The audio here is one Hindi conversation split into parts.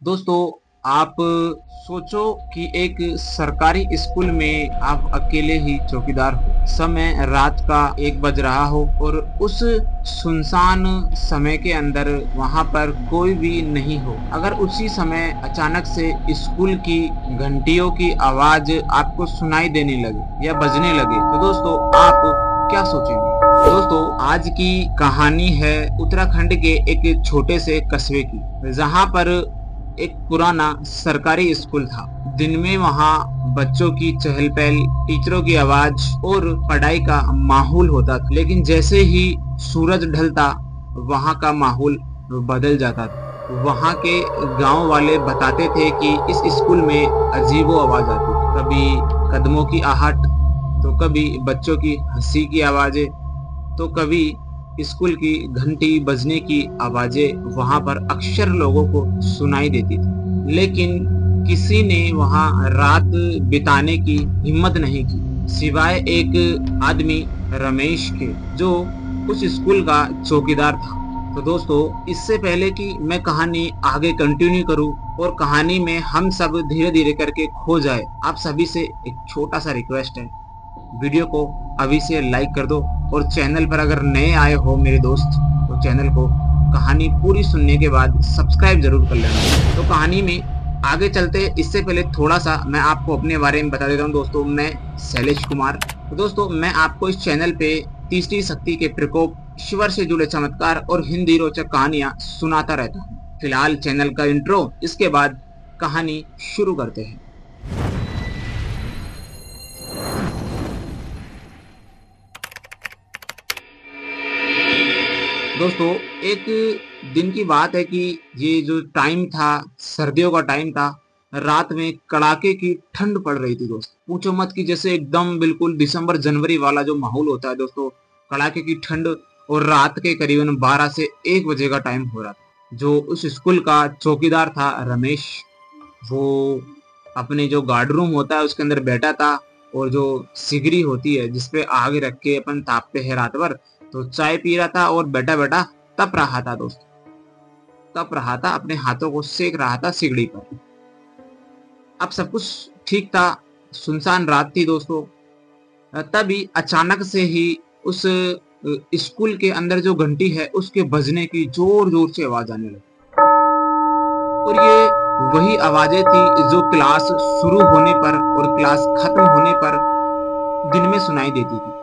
दोस्तों, आप सोचो कि एक सरकारी स्कूल में आप अकेले ही चौकीदार हो। समय रात का 1 बज रहा हो और उस सुनसान समय के अंदर वहां पर कोई भी नहीं हो। अगर उसी समय अचानक से स्कूल की घंटियों की आवाज आपको सुनाई देने लगे या बजने लगे तो दोस्तों आप क्या सोचेंगे? दोस्तों, आज की कहानी है उत्तराखंड के एक छोटे से कस्बे की, जहां पर एक पुराना सरकारी स्कूल था। दिन में वहाँ बच्चों की चहल पहल, टीचरों की आवाज और पढ़ाई का माहौल होता था। लेकिन जैसे ही सूरज ढलता, वहाँ का माहौल बदल जाता था। वहाँ के गांव वाले बताते थे कि इस स्कूल में अजीबो आवाज आती थी। कभी कदमों की आहट, तो कभी बच्चों की हंसी की आवाजें, तो कभी स्कूल की घंटी बजने की आवाजें वहां पर अक्सर लोगों को सुनाई देती थी। लेकिन किसी ने वहां रात बिताने की हिम्मत नहीं की, सिवाय एक आदमी रमेश के, जो उस स्कूल का चौकीदार था। तो दोस्तों, इससे पहले कि मैं कहानी आगे कंटिन्यू करूं और कहानी में हम सब धीरे धीरे करके खो जाए, आप सभी से एक छोटा सा रिक्वेस्ट है। वीडियो को अभी से लाइक कर दो और चैनल पर अगर नए आए हो मेरे दोस्त, तो चैनल को कहानी पूरी सुनने के बाद सब्सक्राइब जरूर कर लेना। तो कहानी में आगे चलते हैं, इससे पहले थोड़ा सा मैं आपको अपने बारे में बता देता हूँ। दोस्तों, मैं शैलेश कुमार। तो दोस्तों, मैं आपको इस चैनल पे तीसरी शक्ति के प्रकोप, ईश्वर से जुड़े चमत्कार और हिंदी रोचक कहानियां सुनाता रहता हूँ। फिलहाल चैनल का इंट्रो, इसके बाद कहानी शुरू करते हैं। दोस्तों, एक दिन की बात है कि ये जो टाइम था, सर्दियों का टाइम था। रात में कड़ाके की ठंड पड़ रही थी दोस्त, पूछो मत कि जैसे एकदम बिल्कुल दिसंबर जनवरी वाला जो माहौल होता है दोस्तों। कड़ाके की ठंड और रात के करीबन 12 से 1 बजे का टाइम हो रहा था। जो उस स्कूल का चौकीदार था रमेश, वो अपने जो गार्ड रूम होता है उसके अंदर बैठा था। और जो सिगरी होती है जिसपे आग रख के अपन तापते हैं रात भर, तो चाय पी रहा था और बैठा बैठा तप रहा था दोस्त। तप रहा था, अपने हाथों को सेक रहा था सिगड़ी पर। अब सब कुछ ठीक था, सुनसान रात थी दोस्तों। तभी अचानक से ही उस स्कूल के अंदर जो घंटी है उसके बजने की जोर जोर से आवाज आने लगी। और ये वही आवाजें थी जो क्लास शुरू होने पर और क्लास खत्म होने पर दिन में सुनाई देती थी।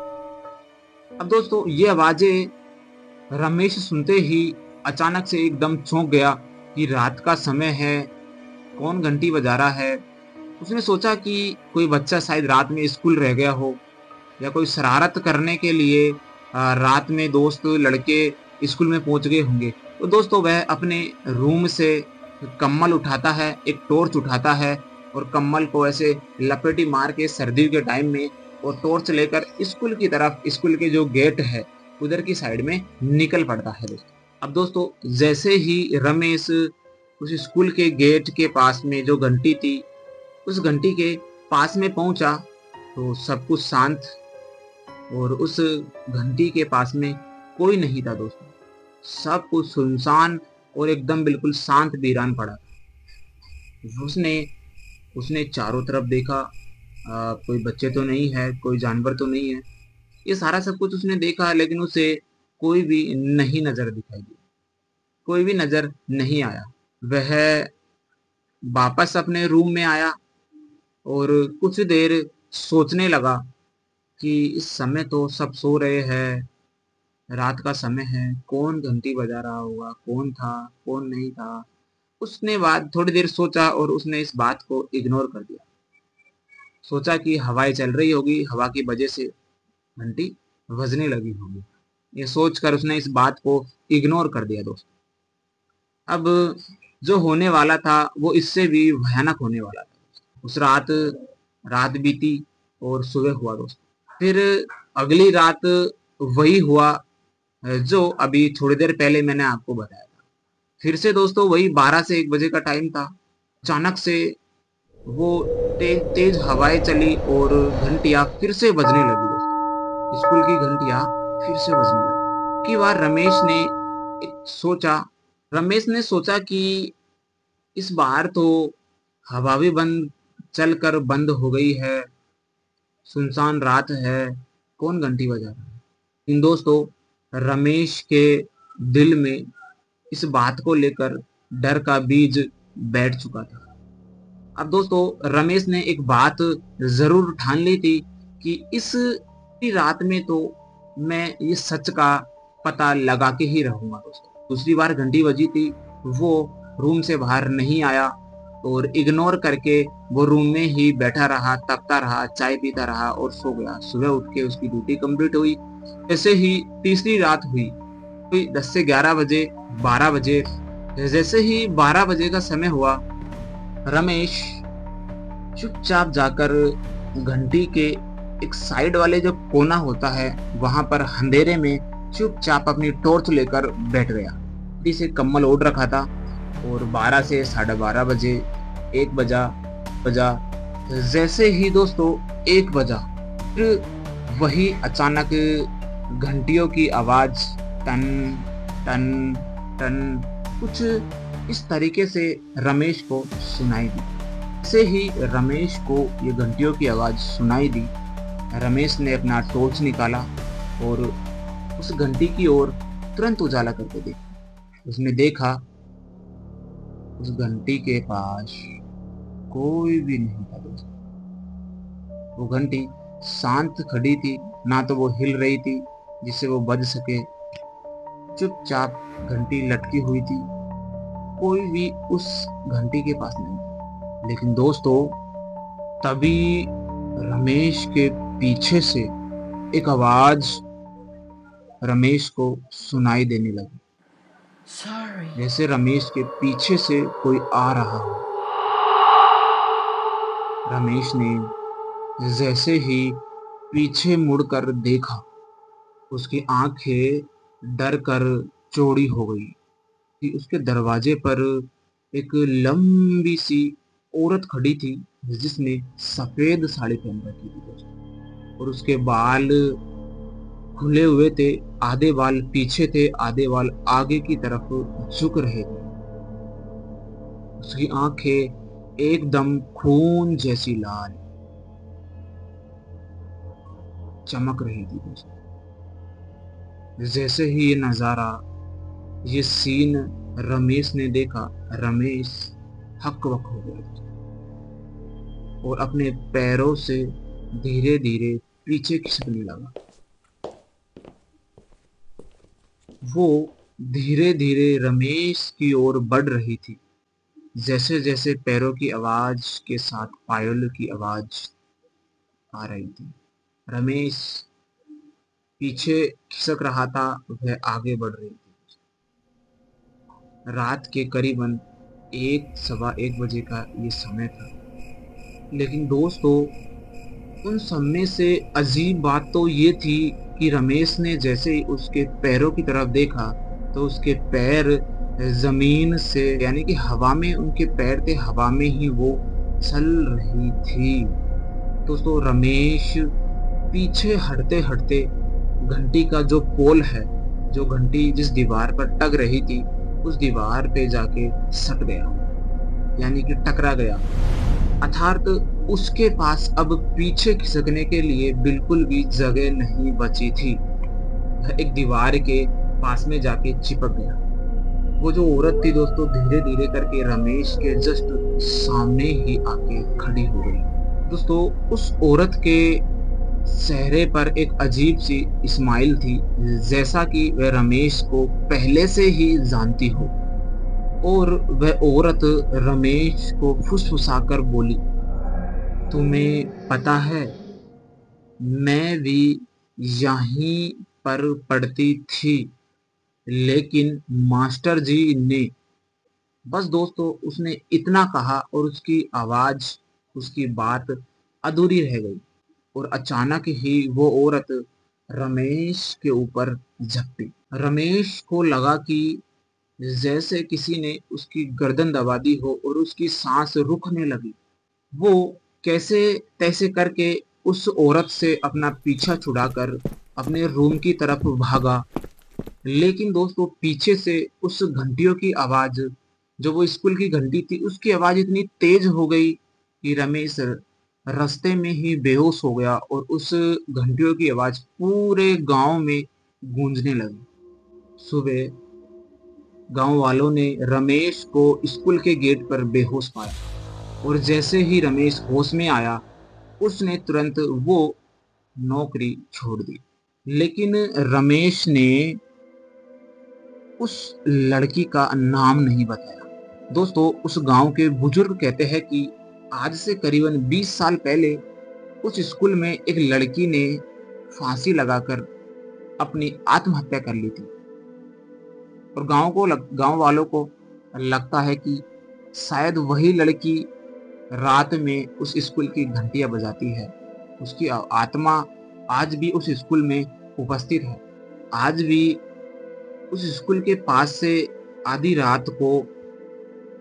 अब दोस्तों, ये आवाजें रमेश सुनते ही अचानक से एकदम चौंक गया कि रात का समय है, कौन घंटी बजा रहा है। उसने सोचा कि कोई बच्चा शायद रात में स्कूल रह गया हो, या कोई शरारत करने के लिए रात में दोस्त लड़के स्कूल में पहुंच गए होंगे। तो दोस्तों, वह अपने रूम से कम्बल उठाता है, एक टॉर्च उठाता है और कम्बल को ऐसे लपेटी मार के सर्दियों के टाइम में, और टॉर्च लेकर स्कूल की तरफ, स्कूल के जो गेट है उधर की साइड में निकल पड़ता है दोस्तों। अब दोस्तों, जैसे ही रमेश उस स्कूल के गेट के पास में जो घंटी थी, उस घंटी के पास में पहुंचा, तो सब कुछ शांत, और उस घंटी के पास में कोई नहीं था दोस्तों। सब कुछ सुनसान और एकदम बिल्कुल शांत वीरान पड़ा। उसने उसने चारों तरफ देखा, कोई बच्चे तो नहीं है, कोई जानवर तो नहीं है। ये सारा सब कुछ उसने देखा, लेकिन उसे कोई भी नहीं नजर दिखाई दिया, कोई भी नजर नहीं आया। वह वापस अपने रूम में आया और कुछ देर सोचने लगा कि इस समय तो सब सो रहे हैं, रात का समय है, कौन घंटी बजा रहा होगा, कौन था, कौन नहीं था। उसने बाद थोड़ी देर सोचा और उसने इस बात को इग्नोर कर दिया। सोचा कि हवाएं चल रही होगी, हवा की वजह से घंटी बजने लगी होगी। ये सोचकर उसने इस बात को इग्नोर कर दिया दोस्त। अब जो होने वाला था वो इससे भी भयानक होने वाला था। उस रात रात बीती और सुबह हुआ दोस्त। फिर अगली रात वही हुआ जो अभी थोड़ी देर पहले मैंने आपको बताया था। फिर से दोस्तों वही 12 से 1 बजे का टाइम था। अचानक से वो तेज तेज हवाएं चली और घंटियां फिर से बजने लगी दोस्तों। स्कूल की घंटियां फिर से बजने लगी। की बार रमेश ने सोचा कि इस बार तो हवा भी बंद चलकर बंद हो गई है, सुनसान रात है, कौन घंटी बजा रहा है। इन दोस्तों, रमेश के दिल में इस बात को लेकर डर का बीज बैठ चुका था। अब दोस्तों, रमेश ने एक बात जरूर ठान ली थी कि इस रात में तो मैं ये सच का पता लगा के ही रहूंगा। दोस्तों, दूसरी बार घंटी बजी थी, वो रूम से बाहर नहीं आया और इग्नोर करके वो रूम में ही बैठा रहा, तपता रहा, चाय पीता रहा और सो गया। सुबह उठ के उसकी ड्यूटी कंप्लीट हुई। जैसे ही तीसरी रात हुई, कोई 10 से 11 बजे, 12 बजे, जैसे ही 12 बजे का समय हुआ, रमेश चुपचाप जाकर घंटी के एक साइड वाले जो कोना होता है वहां पर अंधेरे में चुपचाप अपनी टॉर्च लेकर बैठ गया। घंटी से कम्बल ओढ़ रखा था और 12 से 12:30 बजे 1 बजा। जैसे ही दोस्तों 1 बजा, फिर वही अचानक घंटियों की आवाज टन टन टन कुछ इस तरीके से रमेश को सुनाई दी। जैसे ही रमेश को ये घंटियों की आवाज सुनाई दी, रमेश ने अपना टॉर्च निकाला और उस घंटी की ओर तुरंत उजाला करके देखा। उसने देखा उस घंटी के पास कोई भी नहीं था दोस्तों। वो घंटी शांत खड़ी थी, ना तो वो हिल रही थी जिससे वो बज सके। चुपचाप घंटी लटकी हुई थी, कोई भी उस घंटी के पास नहीं। लेकिन दोस्तों, तभी रमेश के पीछे से एक आवाज रमेश को सुनाई देने लगी, जैसे रमेश के पीछे से कोई आ रहा हो। रमेश ने जैसे ही पीछे मुड़कर देखा, उसकी आंखें डर कर चौड़ी हो गई कि उसके दरवाजे पर एक लंबी सी औरत खड़ी थी जिसने सफेद साड़ी पहन रखी थी दोस्तों, और उसके बाल खुले हुए थे, आधे बाल पीछे थे, आधे बाल आगे की तरफ झुक रहे थे। उसकी आंखें एकदम खून जैसी लाल चमक रही थी दोस्तों। जैसे ही ये नजारा, ये सीन रमेश ने देखा, रमेश हक बक हो गया और अपने पैरों से धीरे धीरे पीछे खिसकने लगा। वो धीरे धीरे रमेश की ओर बढ़ रही थी। जैसे जैसे पैरों की आवाज के साथ पायल की आवाज आ रही थी, रमेश पीछे खिसक रहा था, वह आगे बढ़ रही थी। रात के करीबन 1 सवा 1 बजे का ये समय था। लेकिन दोस्तों, उन समय से अजीब बात तो ये थी कि रमेश ने जैसे ही उसके पैरों की तरफ देखा तो उसके पैर जमीन से, यानी कि हवा में उनके पैर थे, हवा में ही वो चल रही थी। दोस्तों, रमेश पीछे हटते हटते घंटी का जो पोल है, जो घंटी जिस दीवार पर टक रही थी, उस दीवार पे जाके सट गया, यानी कि टकरा गया। अर्थात उसके पास अब पीछे खिसकने के लिए बिल्कुल भी जगह नहीं बची थी। वह एक दीवार के पास में जाके चिपक गया। वो जो औरत थी दोस्तों, धीरे धीरे करके रमेश के जस्ट सामने ही आके खड़ी हो गई। दोस्तों, उस औरत के चेहरे पर एक अजीब सी स्माइल थी, जैसा कि वह रमेश को पहले से ही जानती हो। और वह औरत रमेश को फुसफुसाकर बोली, तुम्हें पता है, मैं भी यहीं पर पढ़ती थी, लेकिन मास्टर जी ने। बस दोस्तों, उसने इतना कहा और उसकी आवाज, उसकी बात अधूरी रह गई और अचानक ही वो औरत रमेश के ऊपर झपटी। रमेश को लगा कि जैसे किसी ने उसकी गर्दन दबा दी हो और उसकी सांस रुकने लगी। वो कैसे तैसे करके उस औरत से अपना पीछा छुड़ाकर अपने रूम की तरफ भागा। लेकिन दोस्तों, पीछे से उस घंटियों की आवाज जो वो स्कूल की घंटी थी उसकी आवाज इतनी तेज हो गई कि रमेश रास्ते में ही बेहोश हो गया और उस घंटियों की आवाज पूरे गांव में गूंजने लगी। सुबह गांव वालों ने रमेश को स्कूल के गेट पर बेहोश पाया और जैसे ही रमेश होश में आया उसने तुरंत वो नौकरी छोड़ दी। लेकिन रमेश ने उस लड़की का नाम नहीं बताया। दोस्तों, उस गांव के बुजुर्ग कहते हैं कि आज से करीबन 20 साल पहले उस स्कूल में एक लड़की ने फांसी लगाकर अपनी आत्महत्या कर ली थी और गांव वालों को लगता है कि शायद वही लड़की रात में उस स्कूल की घंटियां बजाती है। उसकी आत्मा आज भी उस स्कूल में उपस्थित है। आज भी उस स्कूल के पास से आधी रात को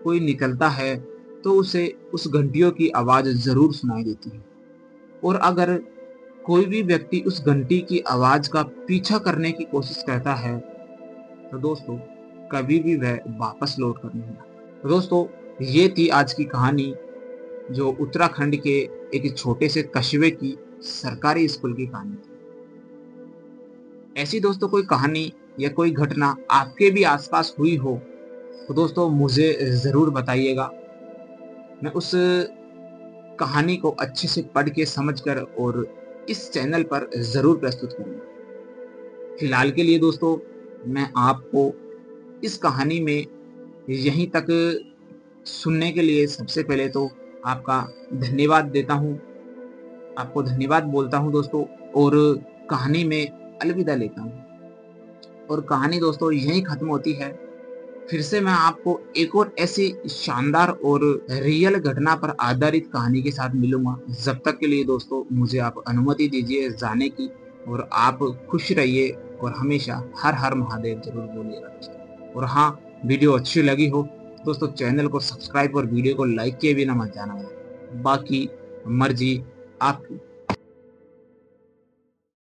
कोई निकलता है तो उसे उस घंटियों की आवाज जरूर सुनाई देती है। और अगर कोई भी व्यक्ति उस घंटी की आवाज का पीछा करने की कोशिश करता है तो दोस्तों कभी भी वह वापस लौट कर नहीं आता। तो दोस्तों, ये थी आज की कहानी, जो उत्तराखंड के एक छोटे से कस्बे की सरकारी स्कूल की कहानी थी। ऐसी दोस्तों कोई कहानी या कोई घटना आपके भी आसपास हुई हो तो दोस्तों मुझे जरूर बताइएगा। मैं उस कहानी को अच्छे से पढ़ के समझकर और इस चैनल पर जरूर प्रस्तुत करूंगा। फिलहाल के लिए दोस्तों मैं आपको इस कहानी में यहीं तक सुनने के लिए सबसे पहले तो आपका धन्यवाद देता हूं, आपको धन्यवाद बोलता हूं दोस्तों, और कहानी में अलविदा लेता हूं। और कहानी दोस्तों यहीं खत्म होती है। फिर से मैं आपको एक और ऐसी शानदार और रियल घटना पर आधारित कहानी के साथ मिलूंगा। जब तक के लिए दोस्तों मुझे आप अनुमति दीजिए जाने की, और आप खुश रहिए और हमेशा हर हर महादेव जरूर बोलिएगा। और हाँ, वीडियो अच्छी लगी हो दोस्तों चैनल को सब्सक्राइब और वीडियो को लाइक किए बिना मत जाना। बाकी मर्जी आपकी।